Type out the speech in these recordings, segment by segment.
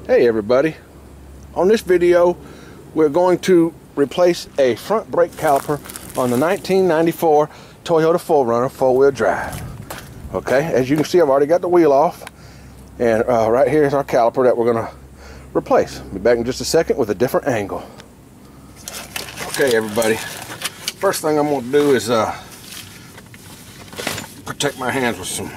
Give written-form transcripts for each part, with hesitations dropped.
Hey everybody, on this video we're going to replace a front brake caliper on the 1994 Toyota 4runner 4-wheel drive. Okay, as you can see, I've already got the wheel off, and right here is our caliper that we're going to replace. Be back in just a second with a different angle. Okay everybody, first thing I'm going to do is protect my hands with some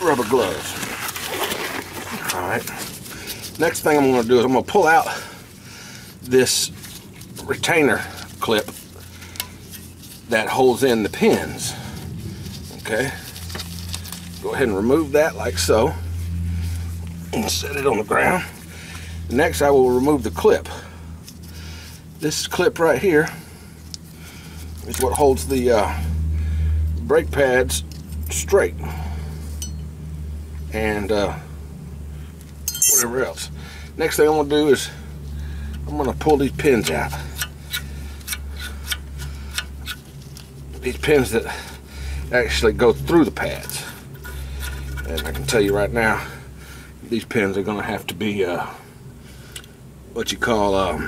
rubber gloves. Alright, next thing I'm going to do is I'm going to pull out this retainer clip that holds in the pins. Okay, go ahead and remove that like so and set it on the ground. Next I will remove the clip. This clip right here is what holds the brake pads straight and whatever else. Next thing I'm going to do is I'm going to pull these pins out. These pins that actually go through the pads. And I can tell you right now, these pins are going to have to be what you call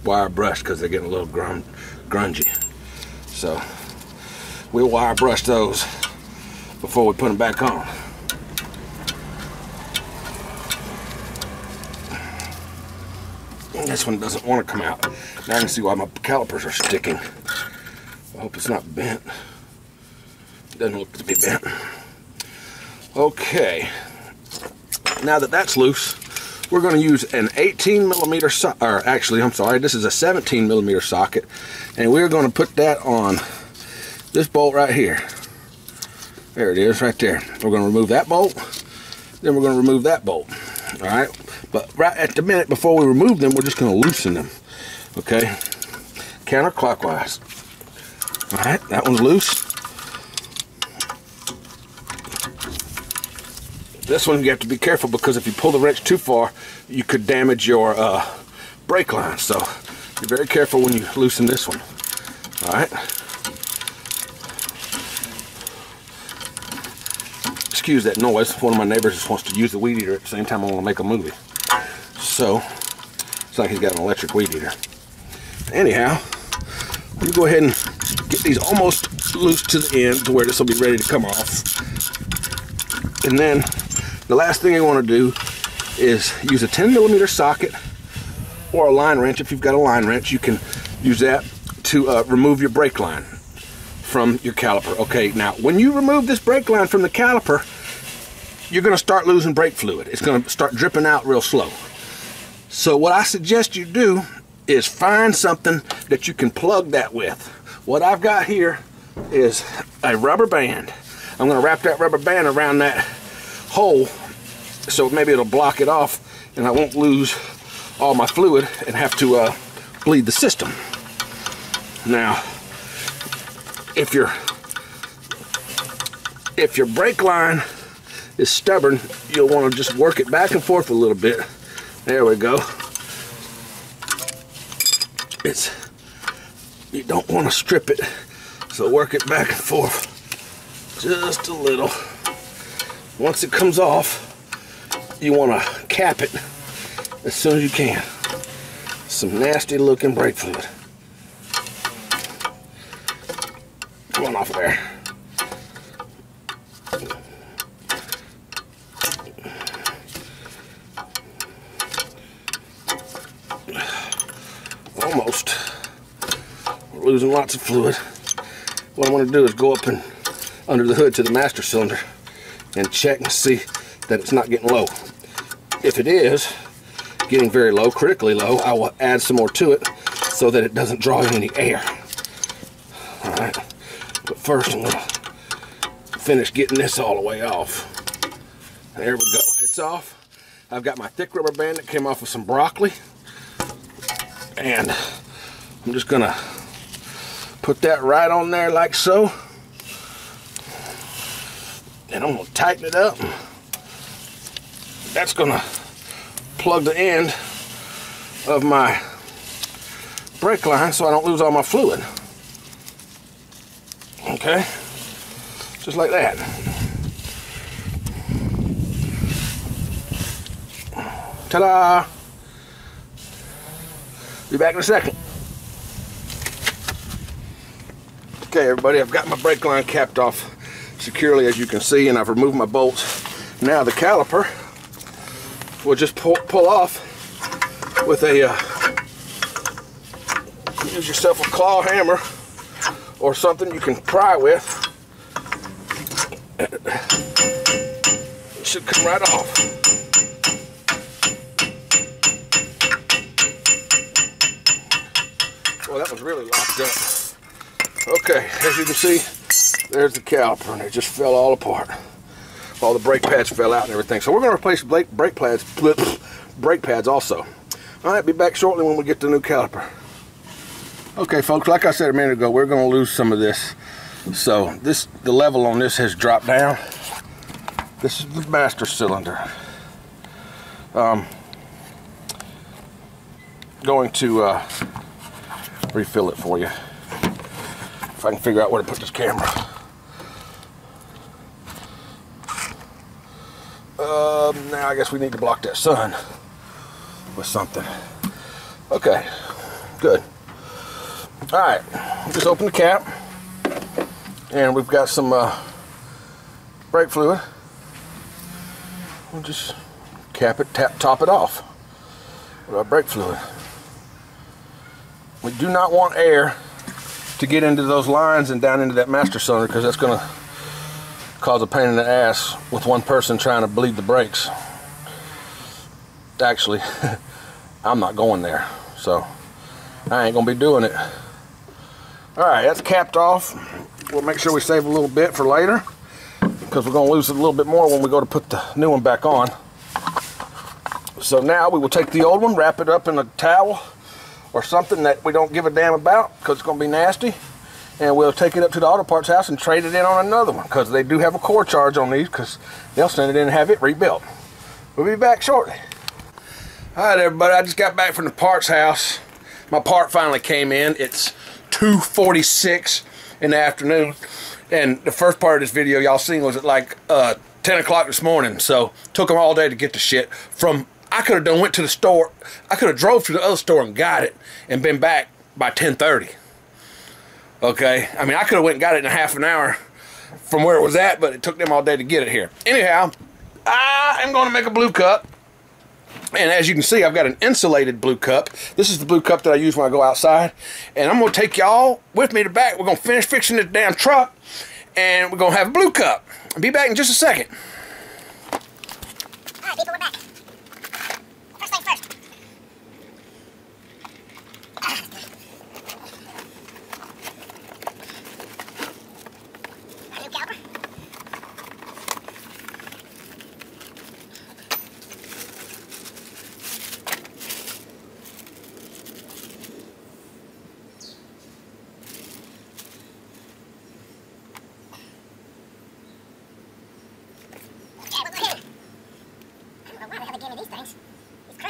wire brushed, because they're getting a little grungy. So we'll wire brush those before we put them back on. This one doesn't want to come out. Now I can see why my calipers are sticking. I hope it's not bent. It doesn't look to be bent. Okay. Now that that's loose, we're going to use an 18mm socket, or actually, I'm sorry, this is a 17mm socket, and we're going to put that on this bolt right here. There it is, right there. We're going to remove that bolt, then we're going to remove that bolt. All right. But right at the minute before we remove them, we're just going to loosen them. Okay, counterclockwise. All right, that one's loose. This one you have to be careful, because if you pull the wrench too far, you could damage your brake line. So be very careful when you loosen this one. All right. Excuse that noise. One of my neighbors just wants to use the weed eater at the same time I want to make a movie. So it's like he's got an electric weed eater. Anyhow, we'll go ahead and get these almost loose to the end to where this will be ready to come off. And then the last thing you want to do is use a 10mm socket or a line wrench. If you've got a line wrench, you can use that to remove your brake line from your caliper. Okay, now when you remove this brake line from the caliper, you're going to start losing brake fluid. It's going to start dripping out real slow. So what I suggest you do is find something that you can plug that with. What I've got here is a rubber band. I'm going to wrap that rubber band around that hole so maybe it'll block it off and I won't lose all my fluid and have to bleed the system. Now, if your brake line is stubborn, you'll want to just work it back and forth a little bit. There we go. You don't want to strip it, so work it back and forth just a little. Once it comes off, you want to cap it as soon as you can. Some nasty looking brake fluid. Come on off of there. Almost. We're losing lots of fluid. What I want to do is go up and under the hood to the master cylinder and check and see that it's not getting low. If it is getting very low, critically low, I will add some more to it so that it doesn't draw in any air. Alright, but first I'm going to finish getting this all the way off. There we go. It's off. I've got my thick rubber band that came off of some broccoli. And I'm just going to put that right on there like so. And I'm going to tighten it up. That's going to plug the end of my brake line so I don't lose all my fluid. Okay, just like that. Ta-da! Be back in a second. Okay, everybody, I've got my brake line capped off securely, as you can see, and I've removed my bolts. Now the caliper will just pull off with a, use yourself a claw hammer or something you can pry with. It should come right off. Well, that was really locked up. Okay, as you can see, there's the caliper, and it just fell all apart. All the brake pads fell out and everything. So we're going to replace brake pads also. All right, be back shortly when we get the new caliper. Okay, folks, like I said a minute ago, we're going to lose some of this. So the level on this has dropped down. This is the master cylinder. Going to refill it for you. If I can figure out where to put this camera. Now I guess we need to block that sun with something. Okay, good. All right, just open the cap, and we've got some brake fluid. We'll just cap it, top it off with our brake fluid. We do not want air to get into those lines and down into that master cylinder, because that's going to cause a pain in the ass with one person trying to bleed the brakes. Actually, I'm not going there, so I ain't gonna be doing it. Alright, that's capped off. We'll make sure we save a little bit for later, because we're gonna lose it a little bit more when we go to put the new one back on. So now we will take the old one, wrap it up in a towel or something that we don't give a damn about, because it's gonna be nasty, and we'll take it up to the auto parts house and trade it in on another one, because they do have a core charge on these, because they'll send it in and have it rebuilt. We'll be back shortly. Alright, everybody, I just got back from the parts house. My part finally came in. It's 2:46 in the afternoon, and the first part of this video y'all seen was at like 10 o'clock this morning, so took them all day to get the shit from. I could have done went to the store. I could have drove to the other store and got it and been back by 10:30. Okay, I mean, I could have went and got it in a half an hour from where it was at, but it took them all day to get it here. Anyhow, I am going to make a blue cup. And as you can see, I've got an insulated blue cup. This is the blue cup that I use when I go outside. And I'm going to take y'all with me to the back. We're going to finish fixing this damn truck, and we're going to have a blue cup. I'll be back in just a second. All right, people, we're back. First thing first. Our new caliper.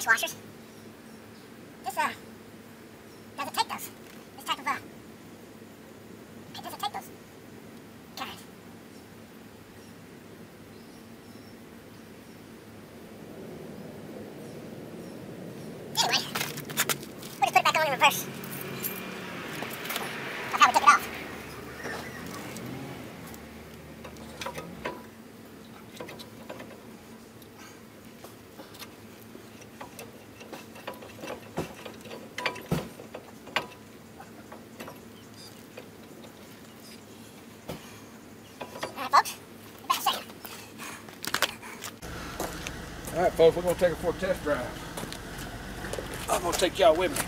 Washers. This doesn't take those. This type of it doesn't take those guys. Anyway, we'll just put it back on in reverse. That's how we took it off. Alright, folks, we're going to take it for a test drive. I'm going to take y'all with me.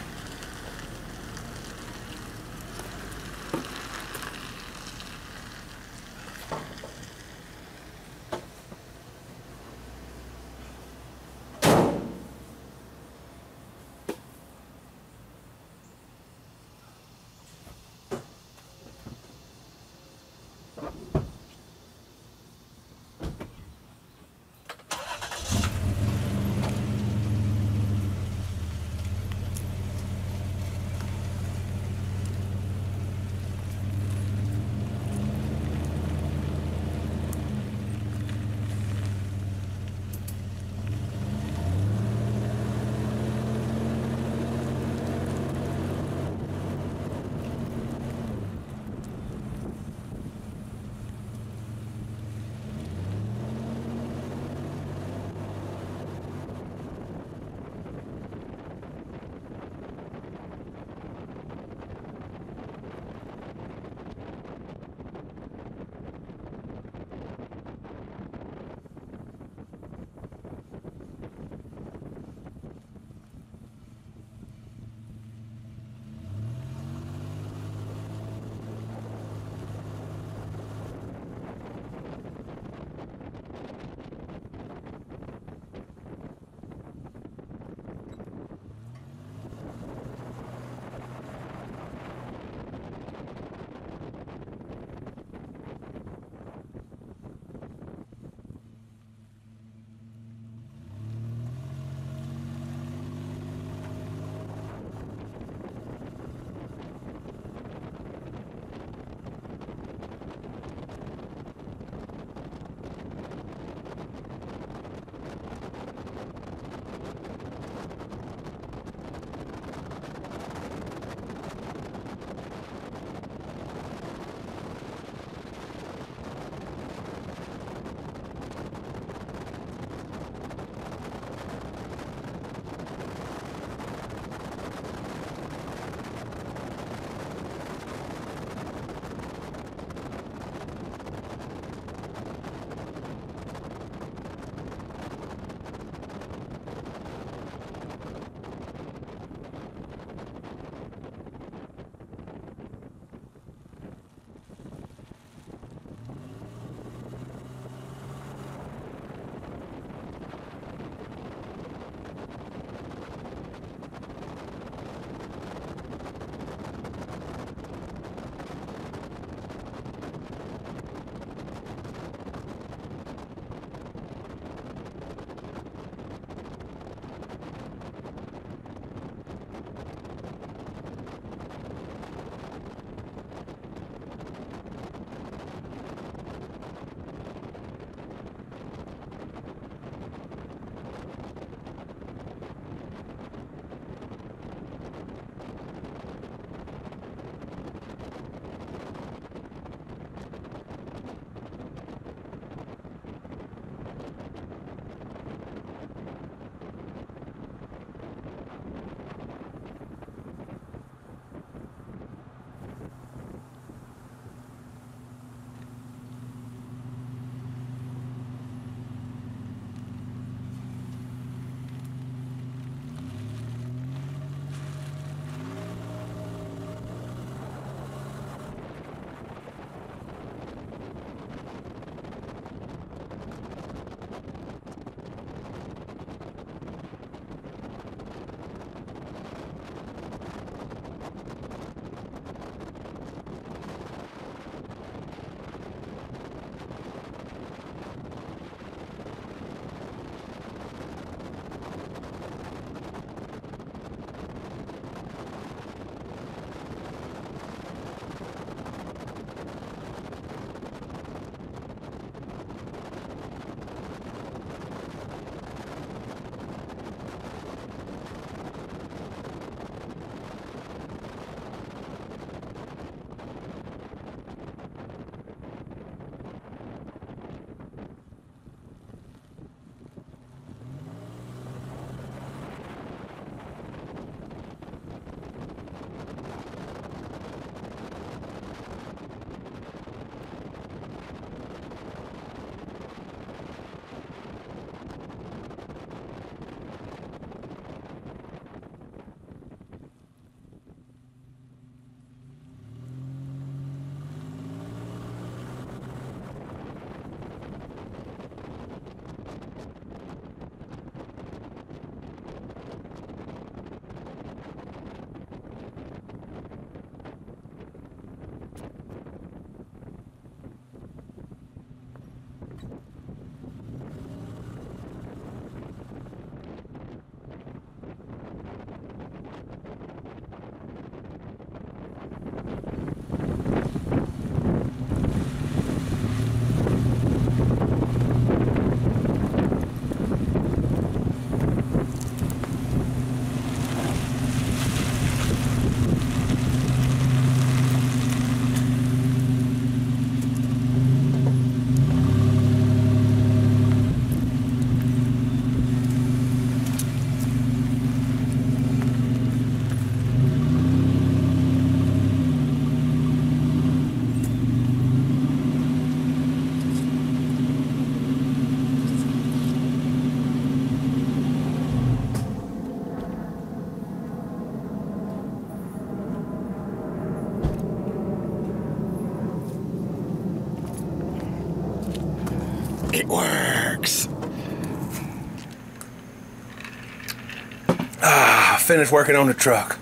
finished working on the truck.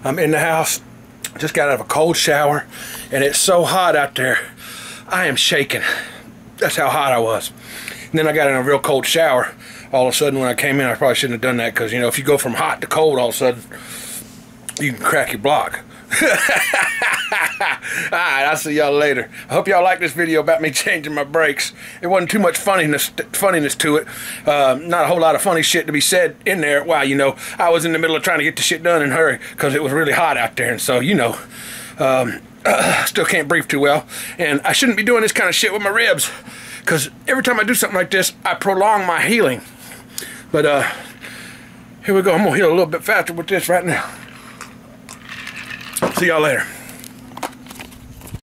I'm in the house, just got out of a cold shower, and it's so hot out there, I am shaking. That's how hot I was. And then I got in a real cold shower. All of a sudden when I came in, I probably shouldn't have done that, because, you know, if you go from hot to cold all of a sudden, you can crack your block. Alright, I'll see y'all later. I hope y'all like this video about me changing my brakes. It wasn't too much funniness to it. Not a whole lot of funny shit to be said in there. Wow, you know, I was in the middle of trying to get the shit done in a hurry because it was really hot out there, and so, you know, still can't breathe too well. And I shouldn't be doing this kind of shit with my ribs, because every time I do something like this, I prolong my healing. But here we go. I'm gonna heal a little bit faster with this right now. See y'all later.